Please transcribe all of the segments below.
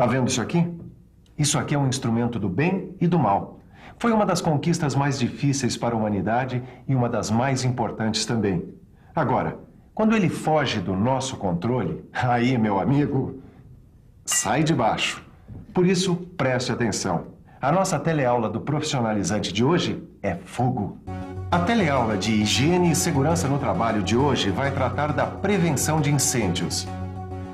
Tá vendo isso aqui? Isso aqui é um instrumento do bem e do mal. Foi uma das conquistas mais difíceis para a humanidade e uma das mais importantes também. Agora, quando ele foge do nosso controle, aí, meu amigo, sai de baixo. Por isso, preste atenção. A nossa teleaula do profissionalizante de hoje é fogo. A teleaula de higiene e segurança no trabalho de hoje vai tratar da prevenção de incêndios.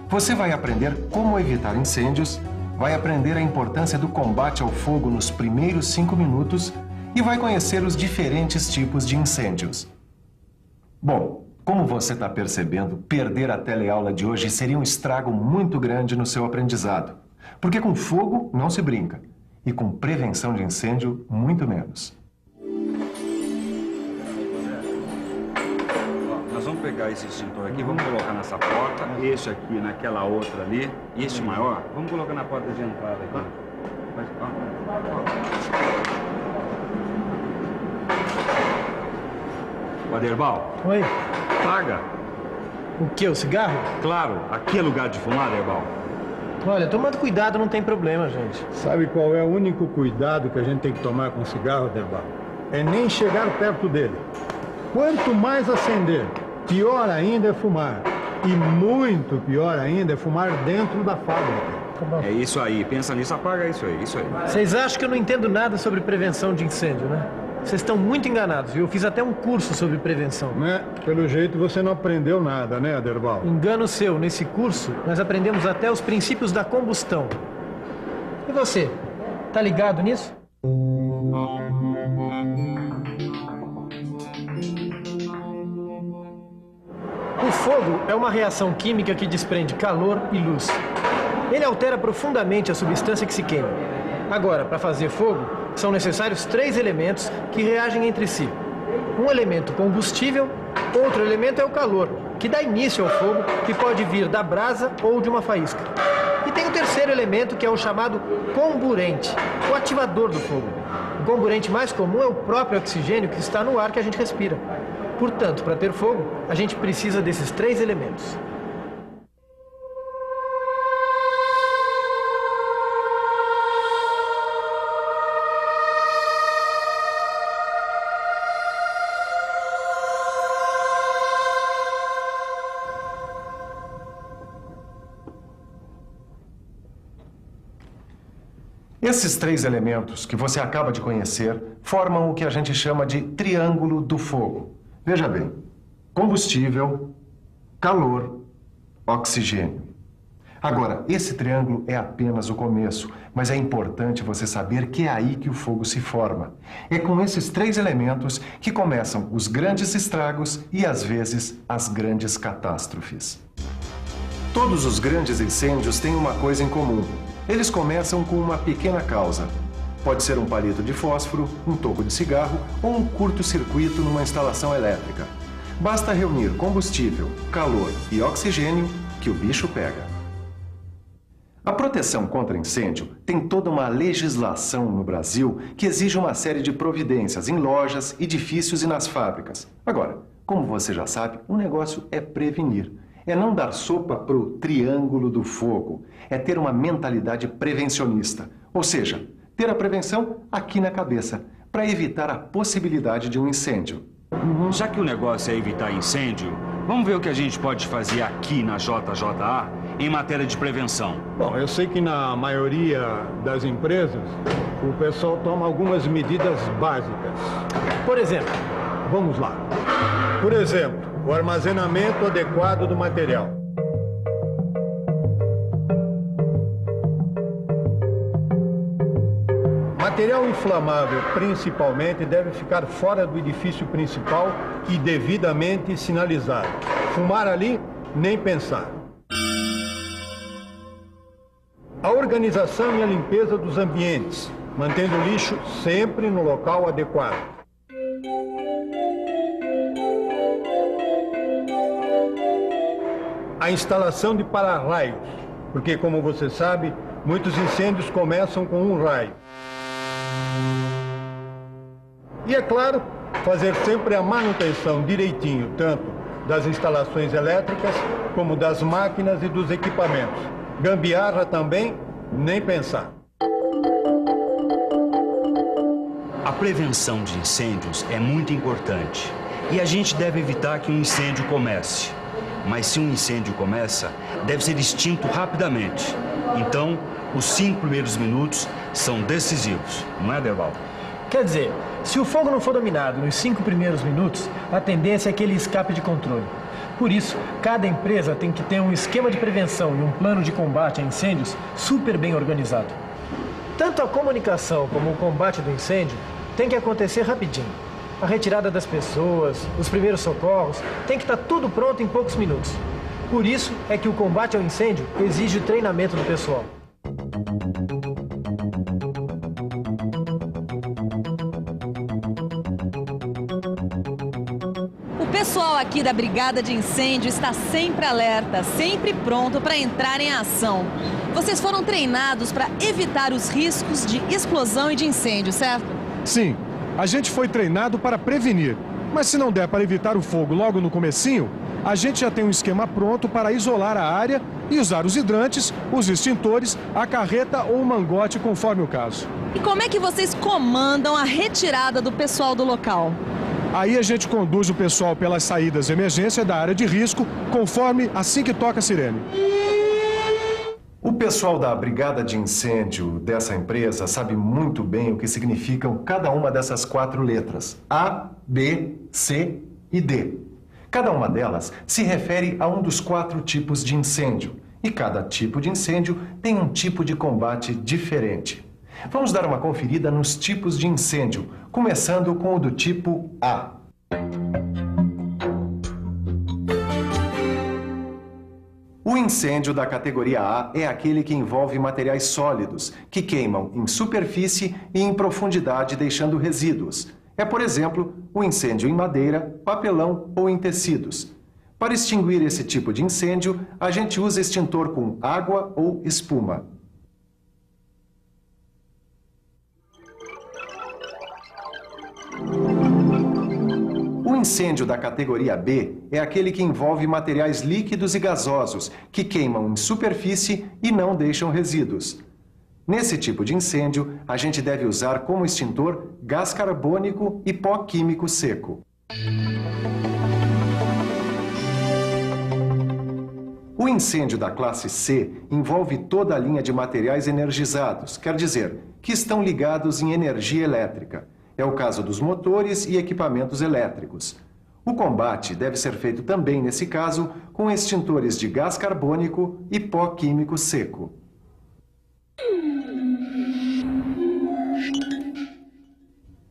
Você vai aprender como evitar incêndios, vai aprender a importância do combate ao fogo nos primeiros 5 minutos e vai conhecer os diferentes tipos de incêndios. Bom, como você está percebendo, perder a teleaula de hoje seria um estrago muito grande no seu aprendizado. Porque com fogo não se brinca e com prevenção de incêndio, muito menos. Nós vamos pegar esse extintor aqui, vamos colocar nessa porta, este aqui naquela outra ali, e este maior, vamos colocar na porta de entrada aqui. Ó. Aderbal. Oi. Paga. O quê? O cigarro? Claro, aqui é lugar de fumar, Aderbal. Olha, tomando cuidado não tem problema, gente. Sabe qual é o único cuidado que a gente tem que tomar com o cigarro, Aderbal? É nem chegar perto dele. Quanto mais acender, pior ainda é fumar. E muito pior ainda é fumar dentro da fábrica. É isso aí, pensa nisso, apaga isso aí, isso aí. Vocês acham que eu não entendo nada sobre prevenção de incêndio, né? Vocês estão muito enganados, viu? Eu fiz até um curso sobre prevenção. Pelo jeito você não aprendeu nada, né, Aderbal? Engano seu. Nesse curso, nós aprendemos até os princípios da combustão. E você? Tá ligado nisso? O fogo é uma reação química que desprende calor e luz. Ele altera profundamente a substância que se queima. Agora, para fazer fogo, são necessários 3 elementos que reagem entre si. Um elemento combustível, outro elemento é o calor, que dá início ao fogo, que pode vir da brasa ou de uma faísca. E tem o terceiro elemento, que é o chamado comburente, o ativador do fogo. O comburente mais comum é o próprio oxigênio que está no ar que a gente respira. Portanto, para ter fogo, a gente precisa desses 3 elementos. Esses 3 elementos que você acaba de conhecer formam o que a gente chama de triângulo do fogo. Veja bem, combustível, calor, oxigênio. Agora, esse triângulo é apenas o começo, mas é importante você saber que é aí que o fogo se forma. É com esses 3 elementos que começam os grandes estragos e, às vezes, as grandes catástrofes. Todos os grandes incêndios têm uma coisa em comum. Eles começam com uma pequena causa. Pode ser um palito de fósforo, um toco de cigarro ou um curto-circuito numa instalação elétrica. Basta reunir combustível, calor e oxigênio que o bicho pega. A proteção contra incêndio tem toda uma legislação no Brasil que exige uma série de providências em lojas, edifícios e nas fábricas. Agora, como você já sabe, o negócio é prevenir. É não dar sopa pro triângulo do fogo. É ter uma mentalidade prevencionista. Ou seja, ter a prevenção aqui na cabeça, para evitar a possibilidade de um incêndio. Já que o negócio é evitar incêndio, vamos ver o que a gente pode fazer aqui na JJA em matéria de prevenção. Bom, eu sei que na maioria das empresas, o pessoal toma algumas medidas básicas. Por exemplo, vamos lá. Por exemplo, o armazenamento adequado do material. Material inflamável, principalmente, deve ficar fora do edifício principal e devidamente sinalizado. Fumar ali, nem pensar. A organização e a limpeza dos ambientes, mantendo o lixo sempre no local adequado. A instalação de para-raios, porque, como você sabe, muitos incêndios começam com um raio. E, é claro, fazer sempre a manutenção direitinho, tanto das instalações elétricas como das máquinas e dos equipamentos. Gambiarra também Nem pensar. A prevenção de incêndios é muito importante e a gente deve evitar que um incêndio comece. Mas se um incêndio começa, deve ser extinto rapidamente. Então, os 5 primeiros minutos são decisivos, não é, Derval? Quer dizer, se o fogo não for dominado nos 5 primeiros minutos, a tendência é que ele escape de controle. Por isso, cada empresa tem que ter um esquema de prevenção e um plano de combate a incêndios super bem organizado. Tanto a comunicação como o combate do incêndio tem que acontecer rapidinho. A retirada das pessoas, os primeiros socorros, tem que estar tudo pronto em poucos minutos. Por isso é que o combate ao incêndio exige o treinamento do pessoal. O pessoal aqui da Brigada de Incêndio está sempre alerta, sempre pronto para entrar em ação. Vocês foram treinados para evitar os riscos de explosão e de incêndio, certo? Sim, a gente foi treinado para prevenir. Mas se não der para evitar o fogo logo no comecinho, a gente já tem um esquema pronto para isolar a área e usar os hidrantes, os extintores, a carreta ou o mangote, conforme o caso. E como é que vocês comandam a retirada do pessoal do local? Aí a gente conduz o pessoal pelas saídas de emergência da área de risco, conforme assim que toca a sirene. O pessoal da Brigada de Incêndio dessa empresa sabe muito bem o que significam cada uma dessas 4 letras: A, B, C e D. Cada uma delas se refere a um dos 4 tipos de incêndio, e cada tipo de incêndio tem um tipo de combate diferente. Vamos dar uma conferida nos tipos de incêndio, começando com o do tipo A. O incêndio da categoria A é aquele que envolve materiais sólidos, que queimam em superfície e em profundidade, deixando resíduos. É, por exemplo, o incêndio em madeira, papelão ou em tecidos. Para extinguir esse tipo de incêndio, a gente usa extintor com água ou espuma. O incêndio da categoria B é aquele que envolve materiais líquidos e gasosos, que queimam em superfície e não deixam resíduos. Nesse tipo de incêndio, a gente deve usar como extintor gás carbônico e pó químico seco. O incêndio da classe C envolve toda a linha de materiais energizados, quer dizer, que estão ligados em energia elétrica. É o caso dos motores e equipamentos elétricos. O combate deve ser feito também, nesse caso, com extintores de gás carbônico e pó químico seco.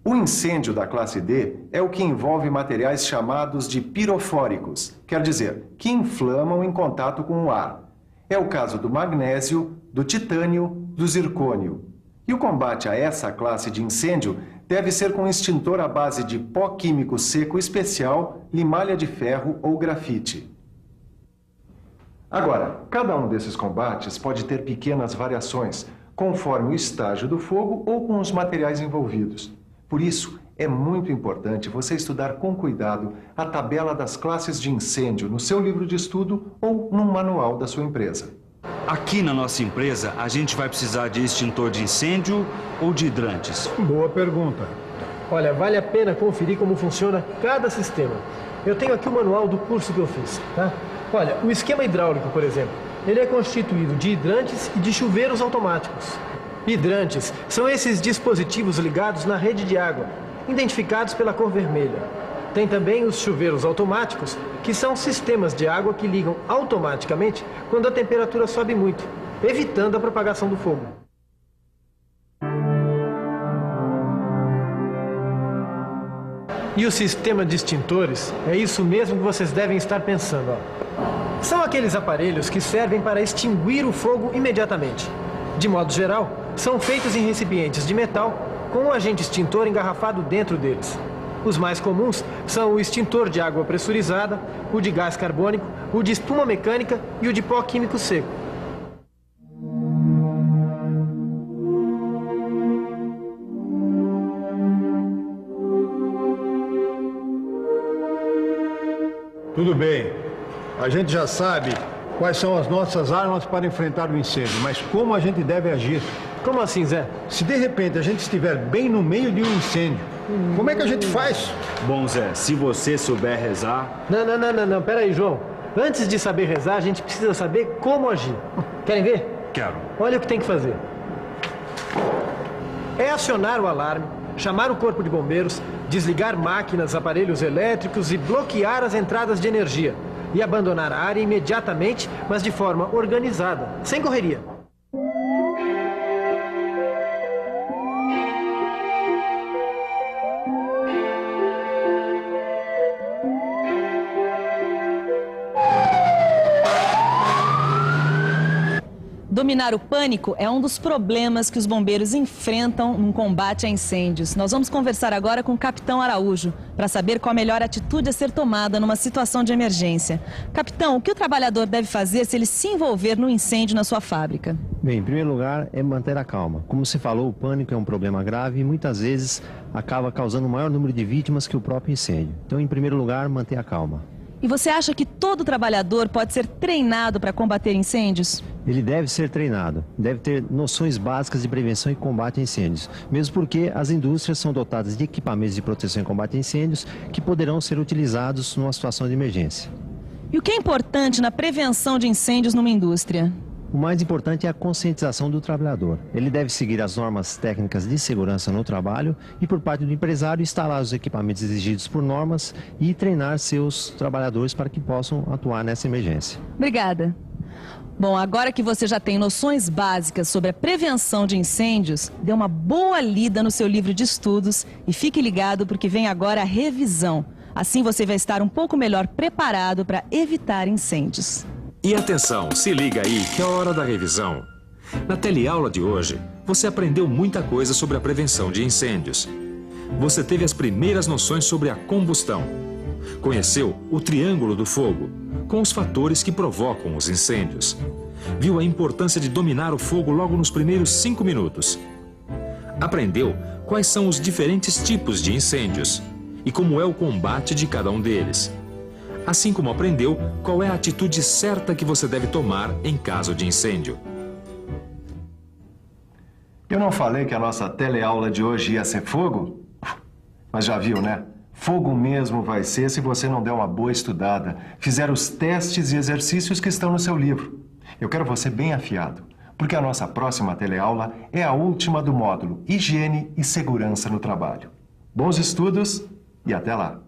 O incêndio da classe D é o que envolve materiais chamados de pirofóricos, quer dizer, que inflamam em contato com o ar. É o caso do magnésio, do titânio, do zircônio. E o combate a essa classe de incêndio deve ser com extintor à base de pó químico seco especial, limalha de ferro ou grafite. Agora, cada um desses combates pode ter pequenas variações, conforme o estágio do fogo ou com os materiais envolvidos. Por isso, é muito importante você estudar com cuidado a tabela das classes de incêndio no seu livro de estudo ou num manual da sua empresa. Aqui na nossa empresa, a gente vai precisar de extintor de incêndio ou de hidrantes? Boa pergunta. Olha, vale a pena conferir como funciona cada sistema. Eu tenho aqui o manual do curso que eu fiz, tá? Olha, o esquema hidráulico, por exemplo, ele é constituído de hidrantes e de chuveiros automáticos. Hidrantes são esses dispositivos ligados na rede de água, identificados pela cor vermelha. Tem também os chuveiros automáticos, que são sistemas de água que ligam automaticamente quando a temperatura sobe muito, evitando a propagação do fogo. E o sistema de extintores é isso mesmo que vocês devem estar pensando, ó. São aqueles aparelhos que servem para extinguir o fogo imediatamente. De modo geral, são feitos em recipientes de metal com um agente extintor engarrafado dentro deles. Os mais comuns são o extintor de água pressurizada, o de gás carbônico, o de espuma mecânica e o de pó químico seco. Tudo bem. A gente já sabe quais são as nossas armas para enfrentar o incêndio, mas como a gente deve agir. Como assim, Zé? Se de repente a gente estiver bem no meio de um incêndio, como é que a gente faz? Bom, Zé, se você souber rezar... Não, pera aí, João. Antes de saber rezar, a gente precisa saber como agir. Querem ver? Quero. Olha o que tem que fazer. É acionar o alarme, chamar o corpo de bombeiros, desligar máquinas, aparelhos elétricos e bloquear as entradas de energia. E abandonar a área imediatamente, mas de forma organizada, sem correria. Dominar o pânico é um dos problemas que os bombeiros enfrentam num combate a incêndios. Nós vamos conversar agora com o Capitão Araújo para saber qual a melhor atitude a ser tomada numa situação de emergência. Capitão, o que o trabalhador deve fazer se ele se envolver num incêndio na sua fábrica? Bem, em primeiro lugar, é manter a calma. Como se falou, o pânico é um problema grave e muitas vezes acaba causando o maior número de vítimas que o próprio incêndio. Então, em primeiro lugar, manter a calma. E você acha que todo trabalhador pode ser treinado para combater incêndios? Ele deve ser treinado, deve ter noções básicas de prevenção e combate a incêndios, mesmo porque as indústrias são dotadas de equipamentos de proteção e combate a incêndios que poderão ser utilizados numa situação de emergência. E o que é importante na prevenção de incêndios numa indústria? O mais importante é a conscientização do trabalhador. Ele deve seguir as normas técnicas de segurança no trabalho e, por parte do empresário, instalar os equipamentos exigidos por normas e treinar seus trabalhadores para que possam atuar nessa emergência. Obrigada. Bom, agora que você já tem noções básicas sobre a prevenção de incêndios, dê uma boa lida no seu livro de estudos e fique ligado porque vem agora a revisão. Assim você vai estar um pouco melhor preparado para evitar incêndios. E atenção, se liga aí que é a hora da revisão. Na teleaula de hoje, você aprendeu muita coisa sobre a prevenção de incêndios. Você teve as primeiras noções sobre a combustão. Conheceu o triângulo do fogo, com os fatores que provocam os incêndios. Viu a importância de dominar o fogo logo nos primeiros 5 minutos. Aprendeu quais são os diferentes tipos de incêndios e como é o combate de cada um deles. Assim como aprendeu qual é a atitude certa que você deve tomar em caso de incêndio. Eu não falei que a nossa teleaula de hoje ia ser fogo? Mas já viu, né? Fogo mesmo vai ser se você não der uma boa estudada, fizer os testes e exercícios que estão no seu livro. Eu quero você bem afiado, porque a nossa próxima teleaula é a última do módulo Higiene e Segurança no Trabalho. Bons estudos e até lá!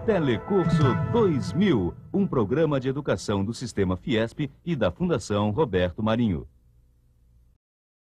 Telecurso 2000, um programa de educação do Sistema Fiesp e da Fundação Roberto Marinho.